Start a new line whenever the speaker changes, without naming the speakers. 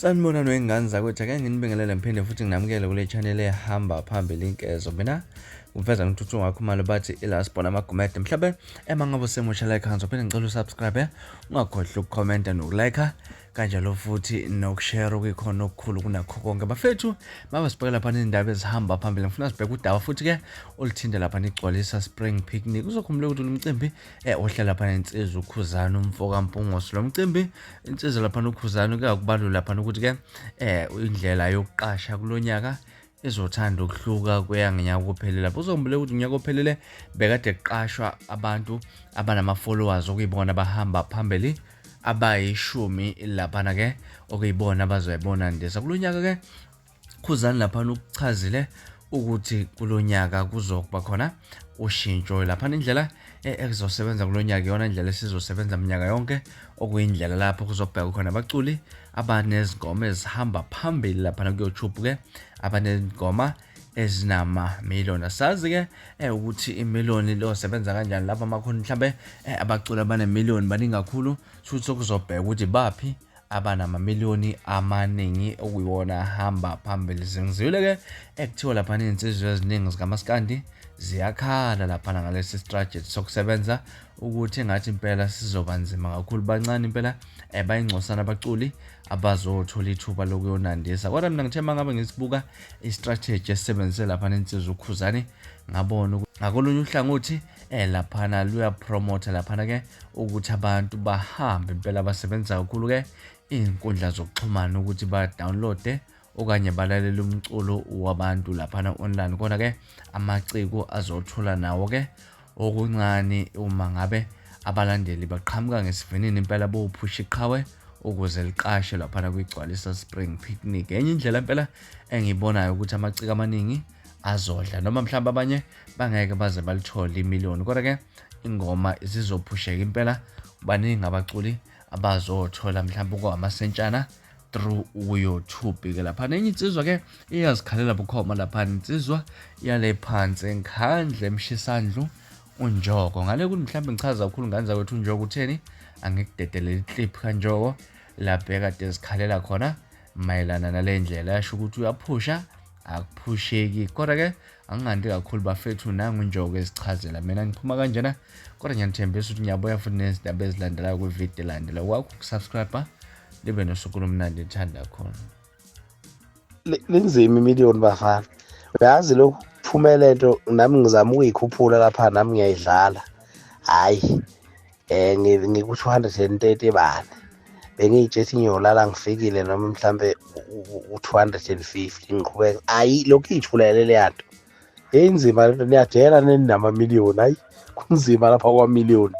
Sanibona noyingane zakwethu ake nginibingelele ngiphinde futhi nginamukele kule channel ehamba phambili inkezo mina ngiveza ngithuthunga ngakho manje bathi ilasibona amagumede mhlawumbe emangabe usemusha like hansi uphinde ngicela usubscribe ungakhohlwa ukucomment nokulike kanjalo futhi nokushare okukhona okukhulu kunakho konke bafethu mabasibhekela lapha indaba ezihamba phambili ngifuna sibheke udaba futhi ke olithinde lapha igcwalisa spring picnic uzokhumbula ukuthi umcimbi ohlela lapha insizwa ukhuzana umfoka mpungose lo mcimbi insizwa lapha ukhuzana kuyakubalula lapha ukuthi ke indlela yokuqasha kulonyaka ezothanda ukuhluka kweyanginyaka ophelele lapho uzokhumbula ukuthi unyaka ophelele bekade kuqashwa abantu abanama followers okuyibona bahamba phambili abayishumi lapha ke okuyibona bazoyibona ndisa kulonyaka ke khuzana lapha ukuchazile ukuthi kulonyaka kuzokuba khona ushintsho lapha indlela ezizosebenza kulonyaka yona indlela esizosebenza minyaka yonke okuyindlela lapho kuzobheka khona abaculi abanezingoma ezihamba phambili lapha ku YouTube ke abanezingoma ezinama million asazi ke ukuthi imillion lo sebenza kanjani lapha amakhona mhlambe abaculi abane million baningi kakhulu futhi sokuzobheka ukuthi baphi abanama million amaningi okuyiwona hamba phambili zingizwile ke ekuthiwa lapha insizwe eziningi zikamaskandi ziyakhala lapha ngalesi strategy sokusebenza ukuthi engathi impela sizoba nzima kakhulu bancane impela bayingcosana abaculi abazothola ithuba lokuyonandisa kodwa mina ngithe mangabe ngisibuka istrategy esebenzise lapha insizwa ukhuzani ngabona ngakolunye uhlangothi lapha luya promote lapha ke ukuthi abantu bahambe impela basebenza kakhulu ke inkundla zokuxhumana ukuthi ba download okanye balalele umculo wabantu lapha online kona ke amaciko azothola nawo ke okuncane uma ngabe abalandeli baqhamuka ngesivinini impela bophusha iqhawe ukuze liqashe lapha kugcwalisa spring picnic enye indlela impela engibonayo ukuthi amaciko amaningi azodla noma mhlawumbe abanye bangeke baze balithole imillion kodwa ke ingoma izizophusheka impela baningi abaculi abazothola mhlawumbe kwamasentshana through YouTube ke lapha nenye insizwa ke iyazikhalela bukhoma lapha insizwa yale phansi enkhandle emshisandlu uNjoko ngale kuthi mhlawumbe ngichaza kakhulu ngane zakwethu uNjoko utheni angikudedelela iclip kaNjoko lapha ekade ezikhalela khona mayelana nale ndlela yasho ukuthi uyaphusha akuphusheki kodwa ke angingandi kakhulu bafethu nangu uNjoko ezichazela mina ngiphuma kanjena kodwa ngiyathembisa ukuthi ngiyabuya futhi nezindaba ezilandelayo kwivideo elandelayo wakho subscribe libe nosuku lomnandi ethanda khona
linzima imillion bafana uyazi lokhu kuphumela into nami ngizama ukuyikhuphula lapha nami ngiyayidlala hayi ngiku 230 bani bengiyijethi ngiyolala ngifikile noma mhlambe u250 ngiqhubeka hayi lokhu ijulelele yanto inzima lento niyajela neni nama million hayi kunzima lapha kwa million.